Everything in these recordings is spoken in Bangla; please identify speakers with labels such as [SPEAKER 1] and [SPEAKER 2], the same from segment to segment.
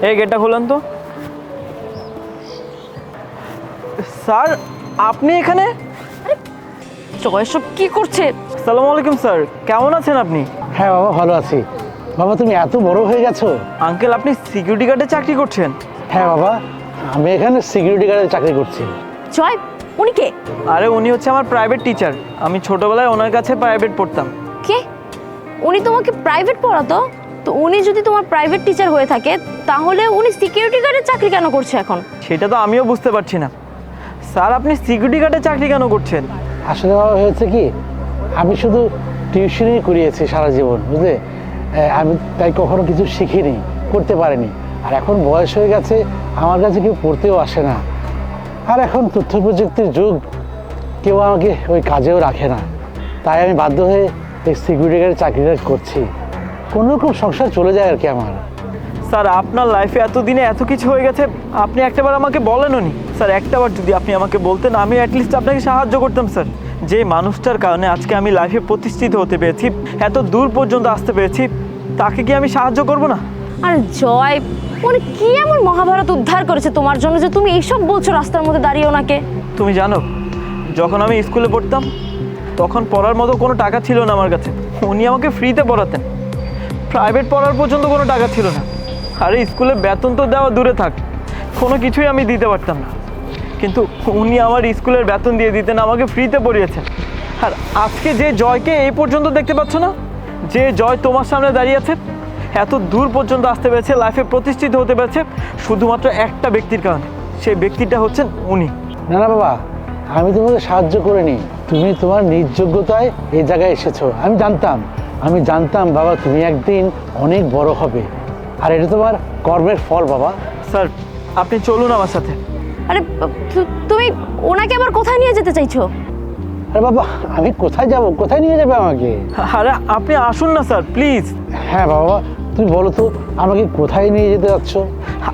[SPEAKER 1] এই গেটটা খুলেন তো। স্যার আপনি এখানে?
[SPEAKER 2] জয় সব কি করছে?
[SPEAKER 1] আসসালামু আলাইকুম স্যার, কেমন আছেন আপনি?
[SPEAKER 3] হ্যাঁ বাবা, ভালো আছি। বাবা, তুমি এত বড় হয়ে গেছো।
[SPEAKER 1] আঙ্কেল আপনি সিকিউরিটি গার্ডে চাকরি করছেন?
[SPEAKER 3] হ্যাঁ বাবা, আমি এখানে সিকিউরিটি গার্ডে চাকরি করছি।
[SPEAKER 2] জয়, উনি কে?
[SPEAKER 1] আরে উনি হচ্ছে আমার প্রাইভেট টিচার। আমি ছোটবেলায় ওনার কাছে প্রাইভেট পড়তাম।
[SPEAKER 2] কে? উনি তোমাকে প্রাইভেট পড়াতো? তো উনি যদি তোমার প্রাইভেট টিচার হয়ে থাকে তাহলে উনি সিকিউরিটি গার্ডের চাকরি কেন করছে এখন?
[SPEAKER 1] সেটা তো আমিও বুঝতে পারছি না। স্যার আপনি সিকিউরিটি গার্ডে চাকরি কেন করছেন?
[SPEAKER 3] আসলে বাবা হয়েছে কি, আমি শুধু টিউশনই করিয়েছি সারা জীবন, বুঝলে। আমি তাই কখনো কিছু শিখিনি, করতে পারিনি। আর এখন বয়স হয়ে গেছে, আমার কাছে কেউ পড়তেও আসে না। আর এখন তথ্য প্রযুক্তির যুগ, কেউ আমাকে ওই কাজেও রাখে না। তাই আমি বাধ্য হয়ে এই সিকিউরিটি গার্ডের চাকরিটা করছি। কোনো রকম সংসার চলে যায় আর কি আমার।
[SPEAKER 1] স্যার আপনার লাইফে এতদিনে এত কিছু হয়ে গেছে, আপনি একটাবার আমাকে বলেনও নি। স্যার একটাবার যদি আপনি আমাকে বলতেন, আমি অ্যাটলিস্ট আপনাকে সাহায্য করতাম স্যার। যে মানুষটার কারণে আজকে আমি লাইফে প্রতিষ্ঠিত হতে পেরেছি, এত দূর পর্যন্ত আসতে পেরেছি, তাকে কি আমি সাহায্য করব না?
[SPEAKER 2] আরে জয়, উনি কি এমন মহাভারত উদ্ধার করেছে তোমার জন্য যে তুমি এইসব বলছো রাস্তার মধ্যে দাঁড়িয়ে ওনাকে?
[SPEAKER 1] তুমি জানো, যখন আমি স্কুলে পড়তাম তখন পড়ার মতো কোনো টাকা ছিল না আমার কাছে। উনি আমাকে ফ্রিতে পড়াতেন, প্রাইভেট পড়ার পর্যন্ত কোনো টাকা ছিল না। আরে স্কুলে বেতন তো দেওয়া দূরে থাক, কোনো কিছুই আমি দিতে পারতাম না। কিন্তু উনি আমার স্কুলের বেতন দিয়ে দিতেন, আমাকে ফ্রিতে পড়িয়েছেন। আর আজকে যে জয়কে এই পর্যন্ত দেখতে পাচ্ছ না, যে জয় তোমার সামনে দাঁড়িয়ে আছে, এত দূর পর্যন্ত আসতে পেরেছে, লাইফে প্রতিষ্ঠিত হতে পেরেছে শুধুমাত্র একটা ব্যক্তির কারণে। সেই ব্যক্তিটা হচ্ছেন উনি।
[SPEAKER 3] না না বাবা, আমি তোমাকে সাহায্য করিনি। তুমি তোমার নিজ যোগ্যতায় এই জায়গায় এসেছো। আমি জানতাম বাবা, তুমি একদিন অনেক বড় হবে। আর এটা তোমার কর্মের ফল বাবা।
[SPEAKER 1] স্যার আপনি চলুন আমার সাথে।
[SPEAKER 2] আরে তুমি ওনাকে আবার কোথায় নিয়ে যেতে চাইছো?
[SPEAKER 3] আরে বাবা, আমি কোথায় যাব? কোথায় নিয়ে যাবে আমাকে?
[SPEAKER 1] আরে আপনি আসুন না স্যার, প্লিজ।
[SPEAKER 3] হ্যাঁ বাবা, তুমি বলো তো আমাকে কোথায় নিয়ে যেতে যাচ্ছ?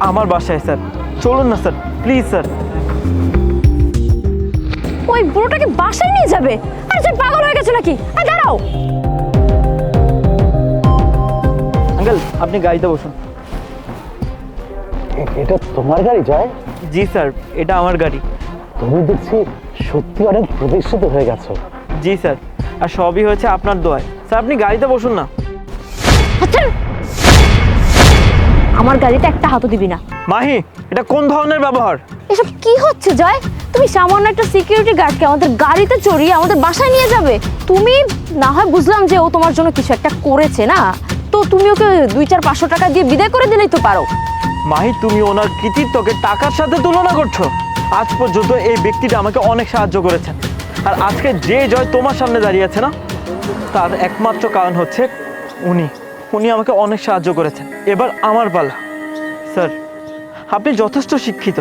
[SPEAKER 1] আমার বাসায় স্যার, চলুন না স্যার, প্লিজ স্যার।
[SPEAKER 2] ওই বুড়োটাকে বাসায় নিয়ে যাবে? আরে জয়, পাগল হয়ে গেছো নাকি? আরে দাঁড়াও।
[SPEAKER 1] আঙ্কেল আপনি গাড়িতে বসুন।
[SPEAKER 3] এটা তোমার গাড়ি জয়?
[SPEAKER 1] জি স্যার, এটা আমার গাড়ি।
[SPEAKER 3] তুমি দেখছি সত্যি অনেক প্রতিষ্ঠিত হয়ে গেছো।
[SPEAKER 1] জি স্যার, আর সবই হয়েছে আপনার দোয়ায়। স্যার আপনি গাড়িতে বসুন না।
[SPEAKER 2] আচ্ছা, আমার গাড়িতে একটা হাতও দিবি না।
[SPEAKER 1] মাহি, এটা কোন ধরনের ব্যবহার?
[SPEAKER 2] এসব কি হচ্ছে জয়? তুমি সামান্য একটা সিকিউরিটি গার্ডকে আমাদের গাড়িতে চড়িয়ে আমাদের বাসায় নিয়ে যাবে? তুমি না হয় বুঝলাম যে ও তোমার জন্য কিছু একটা করেছে না, তো তুমি ওকে 2-4-500 টাকা দিয়ে বিদায় করে দিলেই তো পারো।
[SPEAKER 1] মাহি, তুমি ওনার কৃতিত্বকে টাকার সাথে তুলনা করছো? আজ পর্যন্ত এই ব্যক্তিটা আমাকে অনেক সাহায্য করেছেন। আর আজকে যে জয় তোমার সামনে দাঁড়িয়ে আছে না, তার একমাত্র কারণ হচ্ছে উনি আমাকে অনেক সাহায্য করেছেন। এবার আমার পালা। স্যার আপনি যথেষ্ট শিক্ষিত,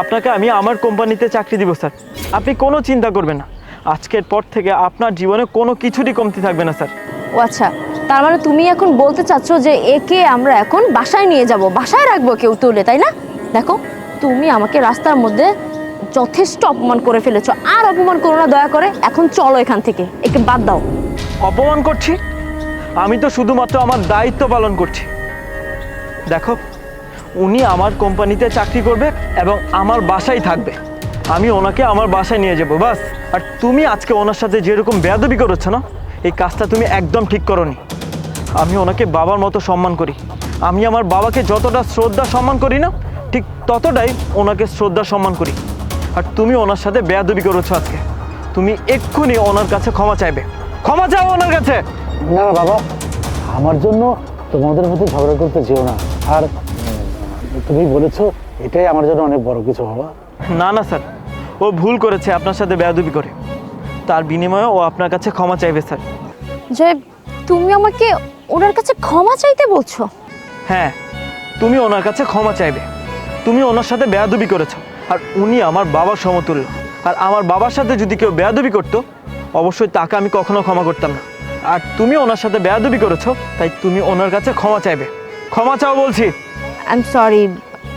[SPEAKER 1] আপনাকে আমি আমার কোম্পানিতে চাকরি দিব স্যার। আপনি কোনো চিন্তা করবেন না, আজকের পর থেকে আপনার জীবনে কোনো কিছুরই কমতি থাকবে না স্যার।
[SPEAKER 2] ও আচ্ছা, তার মানে তুমি এখন বলতে চাচ্ছ যে একে আমরা এখন বাসায় নিয়ে যাব, বাসায় রাখবো কেউ তুলে, তাই না? দেখো, তুমি আমাকে রাস্তার মধ্যে যথেষ্ট অপমান করে ফেলেছো, আর অপমান করো না দয়া করে। এখন চলো এখান থেকে, একে বাদ দাও।
[SPEAKER 1] অপমান করছি? আমি তো শুধুমাত্র আমার দায়িত্ব পালন করছি। দেখো, উনি আমার কোম্পানিতে চাকরি করবে এবং আমার বাসায় থাকবে। আমি ওনাকে আমার বাসায় নিয়ে যাব, বাস। আর তুমি আজকে ওনার সাথে যেরকম বেয়াদবি করেছো না, এই কাজটা তুমি একদম ঠিক করোনি। আমি ওনাকে বাবার মতো সম্মান করি। আমি আমার বাবাকে যতটা শ্রদ্ধা সম্মান করি না, ঠিক ততটাই ওনাকে শ্রদ্ধা সম্মান করি। আর তুমি ওনার সাথে বেয়াদবি করেছো আজকে। তুমি এক্ষুনি ওনার কাছে ক্ষমা চাইবে। ক্ষমা চাও ওনার কাছে।
[SPEAKER 3] না না বাবা, আমার জন্য তোমাদের মধ্যে ঝগড়া করতে যেও না। আর তুমি বলেছো, এটাই আমার জন্য অনেক বড় কিছু বাবা।
[SPEAKER 1] না না স্যার, ও ভুল করেছে আপনার সাথে বেয়াদবি করে। তার বিনিময়ে ও আপনার কাছে ক্ষমা চাইবে স্যার।
[SPEAKER 2] জয়, তুমি আমাকে ওনার কাছে ক্ষমা চাইতে বলছো?
[SPEAKER 1] হ্যাঁ, তুমি ওনার কাছে ক্ষমা চাইবে। তুমি ওনার সাথে বেয়াদবি করেছো, আর উনি আমার বাবার সমতুল্য। আর আমার বাবার সাথে যদি কেউ বেয়াদবি করতো, অবশ্যই তাকে আমি কখনো ক্ষমা করতাম না। আর তুমি ওনার সাথে বেয়াদবি করেছো, তাই তুমি ওনার কাছে ক্ষমা চাইবে। ক্ষমা চাও বলছি।
[SPEAKER 2] আই এম সরি,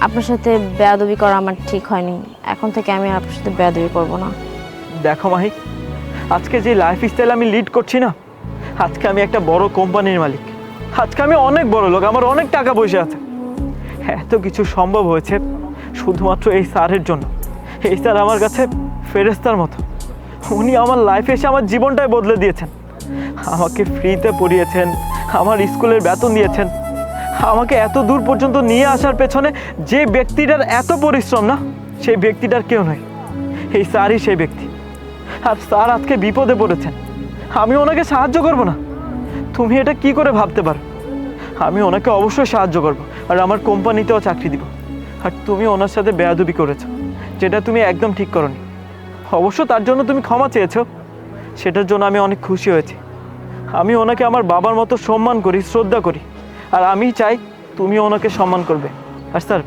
[SPEAKER 2] আপনার সাথে বেয়াদবি করা আমার ঠিক হয়নি। এখন থেকে আমি আর আপনার সাথে বেয়াদবি করবো না।
[SPEAKER 1] দেখো মাহি, আজকে যে লাইফ স্টাইল আমি লিড করছি না, আজকে আমি একটা বড় কোম্পানির মালিক। আজকে আমি অনেক বড় লোক, আমার অনেক টাকা পয়সা আছে। এত কিছু সম্ভব হয়েছে শুধুমাত্র এই স্যারের জন্য। এই স্যার আমার কাছে ফেরেস্তার মতো। উনি আমার লাইফে এসে আমার জীবনটাই বদলে দিয়েছেন। আমাকে ফ্রিতে পড়িয়েছেন, আমার স্কুলের বেতন দিয়েছেন। আমাকে এত দূর পর্যন্ত নিয়ে আসার পেছনে যে ব্যক্তিটার এত পরিশ্রম না, সেই ব্যক্তিটার কেউ নয়, এই স্যারই সেই ব্যক্তি। আর স্যার আজকে বিপদে পড়েছেন, আমি ওনাকে সাহায্য করব না? তুমি এটা কি করে ভাবতে পারো? আমি ওনাকে অবশ্যই সাহায্য করব, আর আমার কোম্পানিতেও চাকরি দিব। আর তুমি ওনার সাথে বেয়াদবি করেছো, যেটা তুমি একদম ঠিক করোনি। অবশ্য তার জন্য তুমি ক্ষমা চেয়েছো, সেটার জন্য আমি অনেক খুশি হয়েছি। আমি ওনাকে আমার বাবার মতো সম্মান করি, শ্রদ্ধা করি, আর আমি চাই তুমি ওনাকে সম্মান করবে। আর স্যার,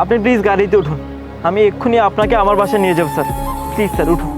[SPEAKER 1] আপনি প্লিজ গাড়িতে উঠুন, আমি এক্ষুনি আপনাকে আমার বাসায় নিয়ে যাবো। স্যার প্লিজ স্যার উঠুন।